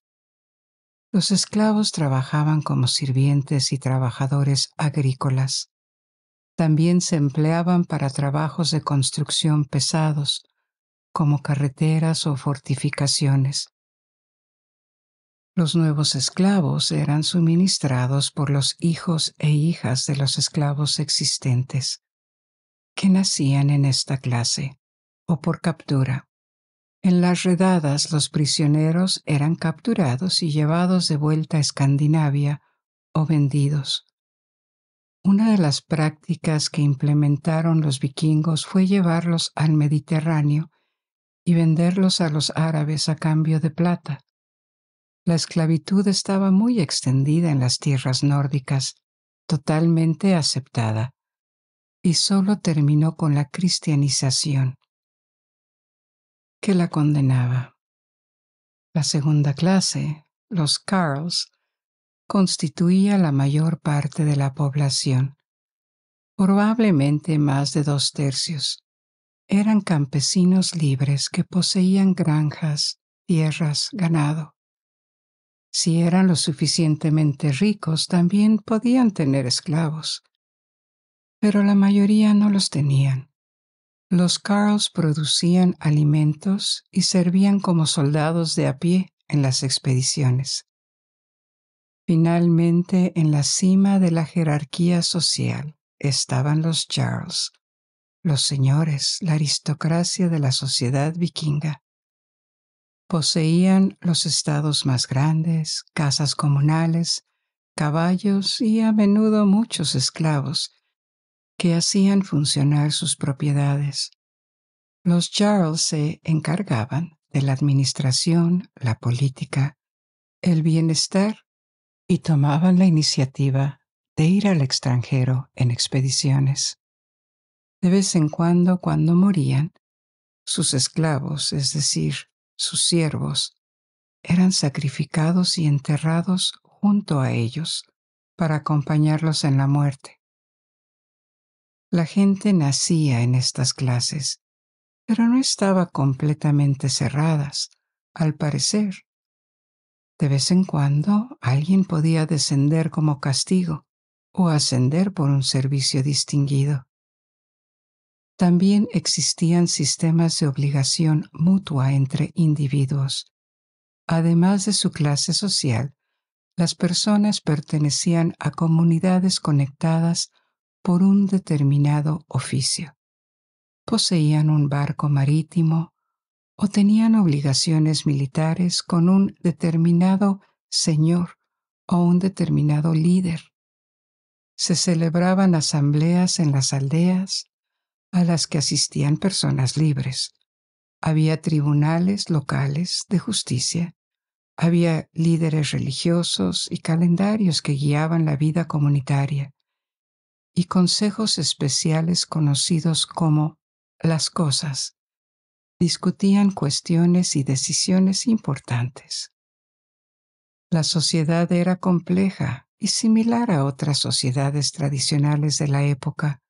Los esclavos trabajaban como sirvientes y trabajadores agrícolas. También se empleaban para trabajos de construcción pesados, como carreteras o fortificaciones. Los nuevos esclavos eran suministrados por los hijos e hijas de los esclavos existentes, que nacían en esta clase, o por captura. En las redadas, los prisioneros eran capturados y llevados de vuelta a Escandinavia o vendidos. Una de las prácticas que implementaron los vikingos fue llevarlos al Mediterráneo y venderlos a los árabes a cambio de plata. La esclavitud estaba muy extendida en las tierras nórdicas, totalmente aceptada, y solo terminó con la cristianización, que la condenaba. La segunda clase, los carls, constituía la mayor parte de la población, probablemente más de 2/3. Eran campesinos libres que poseían granjas, tierras, ganado. Si eran lo suficientemente ricos, también podían tener esclavos, pero la mayoría no los tenían. Los carls producían alimentos y servían como soldados de a pie en las expediciones. Finalmente, en la cima de la jerarquía social estaban los jarls, los señores, la aristocracia de la sociedad vikinga. Poseían los estados más grandes, casas comunales, caballos y a menudo muchos esclavos que hacían funcionar sus propiedades. Los jarls se encargaban de la administración, la política, el bienestar y tomaban la iniciativa de ir al extranjero en expediciones. De vez en cuando morían, sus esclavos, es decir, sus siervos, eran sacrificados y enterrados junto a ellos para acompañarlos en la muerte. La gente nacía en estas clases, pero no estaba completamente cerradas, al parecer. De vez en cuando alguien podía descender como castigo o ascender por un servicio distinguido. También existían sistemas de obligación mutua entre individuos. Además de su clase social, las personas pertenecían a comunidades conectadas por un determinado oficio. Poseían un barco marítimo o tenían obligaciones militares con un determinado señor o un determinado líder. Se celebraban asambleas en las aldeas a las que asistían personas libres. Había tribunales locales de justicia. Había líderes religiosos y calendarios que guiaban la vida comunitaria, y consejos especiales conocidos como las cosas. Discutían cuestiones y decisiones importantes. La sociedad era compleja y similar a otras sociedades tradicionales de la época.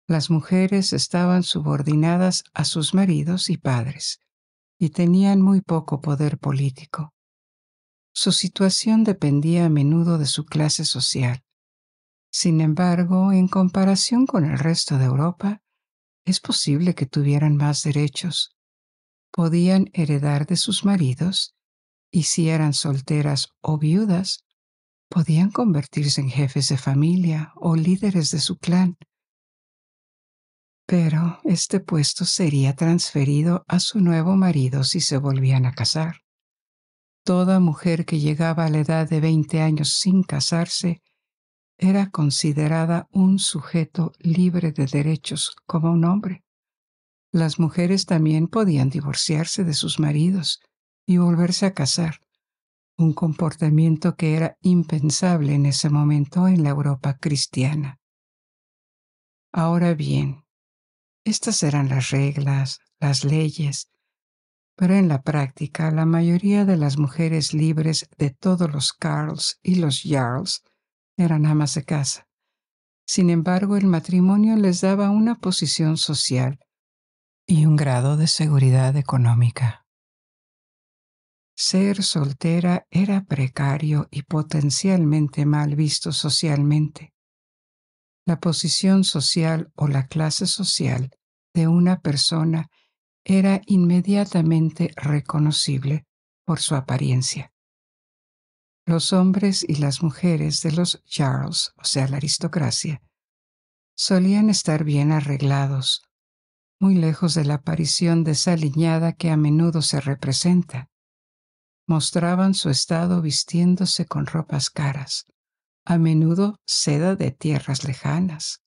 Las mujeres estaban subordinadas a sus maridos y padres y tenían muy poco poder político. Su situación dependía a menudo de su clase social. Sin embargo, en comparación con el resto de Europa, es posible que tuvieran más derechos. Podían heredar de sus maridos y si eran solteras o viudas, podían convertirse en jefes de familia o líderes de su clan. Pero este puesto sería transferido a su nuevo marido si se volvían a casar. Toda mujer que llegaba a la edad de 20 años sin casarse era considerada un sujeto libre de derechos como un hombre. Las mujeres también podían divorciarse de sus maridos y volverse a casar, un comportamiento que era impensable en ese momento en la Europa cristiana. Ahora bien, estas eran las reglas, las leyes, pero en la práctica la mayoría de las mujeres libres de todos los carls y los jarls eran amas de casa. Sin embargo, el matrimonio les daba una posición social y un grado de seguridad económica. Ser soltera era precario y potencialmente mal visto socialmente. La posición social o la clase social de una persona era inmediatamente reconocible por su apariencia. Los hombres y las mujeres de los jarls, o sea, la aristocracia, solían estar bien arreglados, muy lejos de la aparición desaliñada que a menudo se representa. Mostraban su estado vistiéndose con ropas caras, a menudo seda de tierras lejanas,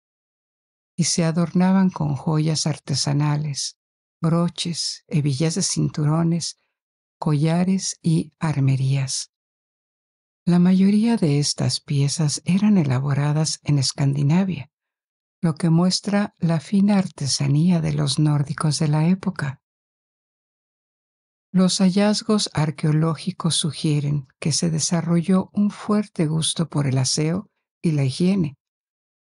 y se adornaban con joyas artesanales, broches, hebillas de cinturones, collares y armerías. La mayoría de estas piezas eran elaboradas en Escandinavia, lo que muestra la fina artesanía de los nórdicos de la época. Los hallazgos arqueológicos sugieren que se desarrolló un fuerte gusto por el aseo y la higiene,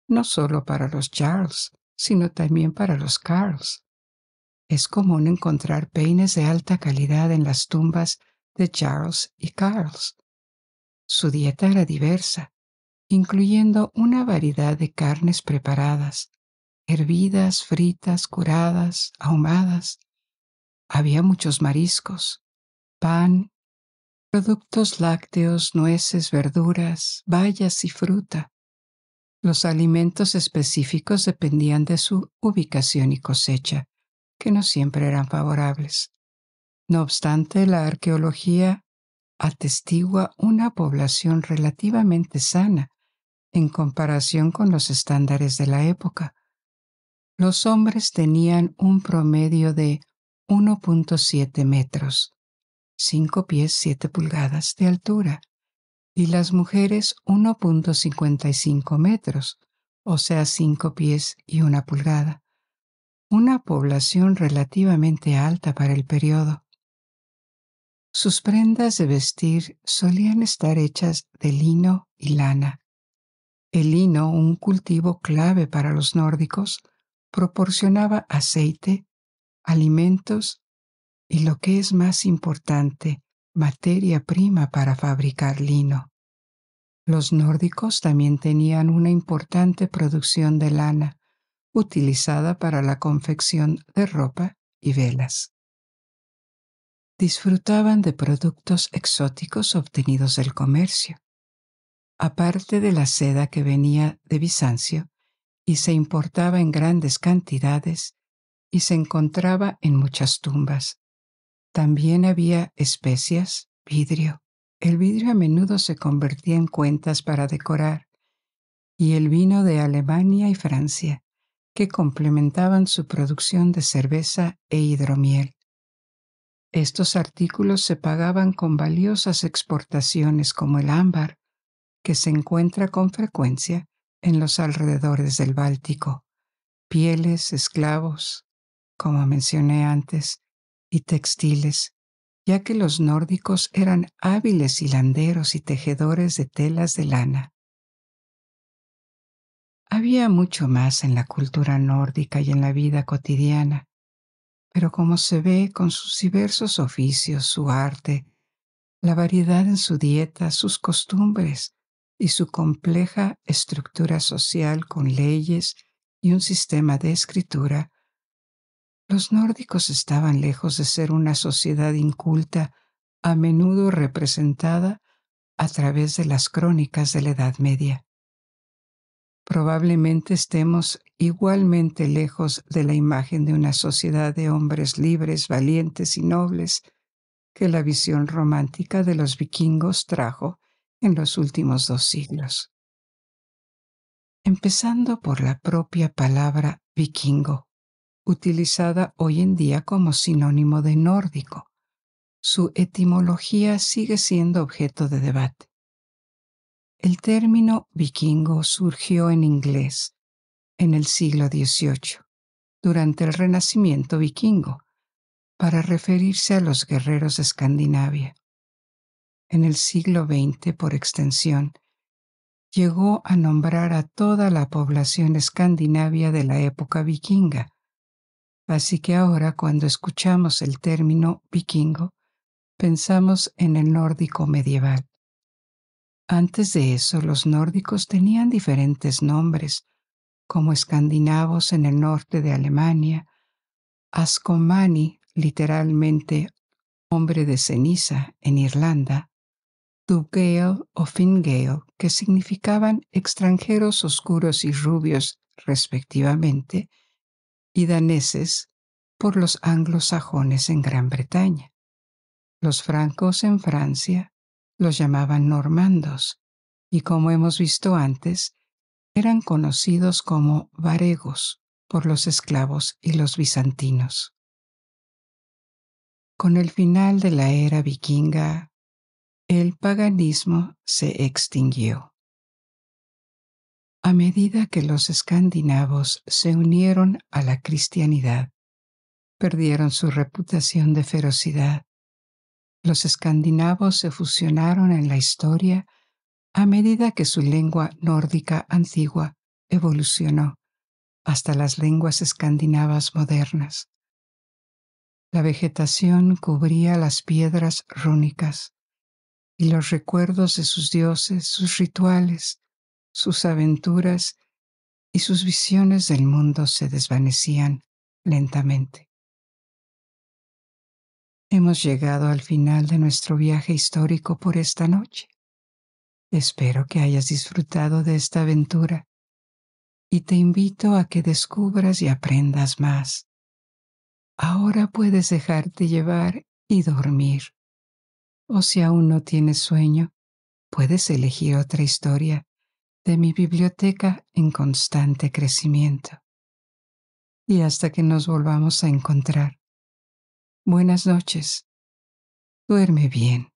no solo para los jarls, sino también para los carls. Es común encontrar peines de alta calidad en las tumbas de jarls y carls. Su dieta era diversa, incluyendo una variedad de carnes preparadas, hervidas, fritas, curadas, ahumadas. Había muchos mariscos, pan, productos lácteos, nueces, verduras, bayas y fruta. Los alimentos específicos dependían de su ubicación y cosecha, que no siempre eran favorables. No obstante, la arqueología atestigua una población relativamente sana en comparación con los estándares de la época. Los hombres tenían un promedio de 1.7 metros, 5 pies 7 pulgadas de altura, y las mujeres 1.55 metros, o sea 5 pies y 1 pulgada, una población relativamente alta para el periodo. Sus prendas de vestir solían estar hechas de lino y lana. El lino, un cultivo clave para los nórdicos, proporcionaba aceite, alimentos y, lo que es más importante, materia prima para fabricar lino. Los nórdicos también tenían una importante producción de lana, utilizada para la confección de ropa y velas. Disfrutaban de productos exóticos obtenidos del comercio, aparte de la seda que venía de Bizancio y se importaba en grandes cantidades y se encontraba en muchas tumbas. También había especias, vidrio. El vidrio a menudo se convertía en cuentas para decorar, y el vino de Alemania y Francia, que complementaban su producción de cerveza e hidromiel. Estos artículos se pagaban con valiosas exportaciones como el ámbar, que se encuentra con frecuencia en los alrededores del Báltico, pieles, esclavos, como mencioné antes, y textiles, ya que los nórdicos eran hábiles hilanderos y tejedores de telas de lana. Había mucho más en la cultura nórdica y en la vida cotidiana, pero como se ve con sus diversos oficios, su arte, la variedad en su dieta, sus costumbres y su compleja estructura social con leyes y un sistema de escritura, los nórdicos estaban lejos de ser una sociedad inculta, a menudo representada a través de las crónicas de la Edad Media. Probablemente estemos igualmente lejos de la imagen de una sociedad de hombres libres, valientes y nobles que la visión romántica de los vikingos trajo en los últimos 2 siglos. Empezando por la propia palabra vikingo, utilizada hoy en día como sinónimo de nórdico. Su etimología sigue siendo objeto de debate. El término vikingo surgió en inglés en el siglo XVIII, durante el Renacimiento vikingo, para referirse a los guerreros de Escandinavia. En el siglo XX, por extensión, llegó a nombrar a toda la población escandinavia de la época vikinga. Así que ahora, cuando escuchamos el término vikingo, pensamos en el nórdico medieval. Antes de eso, los nórdicos tenían diferentes nombres, como escandinavos en el norte de Alemania, Ascomani, literalmente hombre de ceniza, en Irlanda, Dubgale o Fingale, que significaban extranjeros oscuros y rubios, respectivamente, y daneses por los anglosajones en Gran Bretaña. Los francos en Francia los llamaban normandos, y como hemos visto antes, eran conocidos como varegos por los esclavos y los bizantinos. Con el final de la era vikinga, el paganismo se extinguió. A medida que los escandinavos se unieron a la cristianidad, perdieron su reputación de ferocidad. Los escandinavos se fusionaron en la historia a medida que su lengua nórdica antigua evolucionó hasta las lenguas escandinavas modernas. La vegetación cubría las piedras rúnicas y los recuerdos de sus dioses, sus rituales, sus aventuras y sus visiones del mundo se desvanecían lentamente. Hemos llegado al final de nuestro viaje histórico por esta noche. Espero que hayas disfrutado de esta aventura y te invito a que descubras y aprendas más. Ahora puedes dejarte llevar y dormir. O si aún no tienes sueño, puedes elegir otra historia de mi biblioteca en constante crecimiento. Y hasta que nos volvamos a encontrar. Buenas noches. Duerme bien.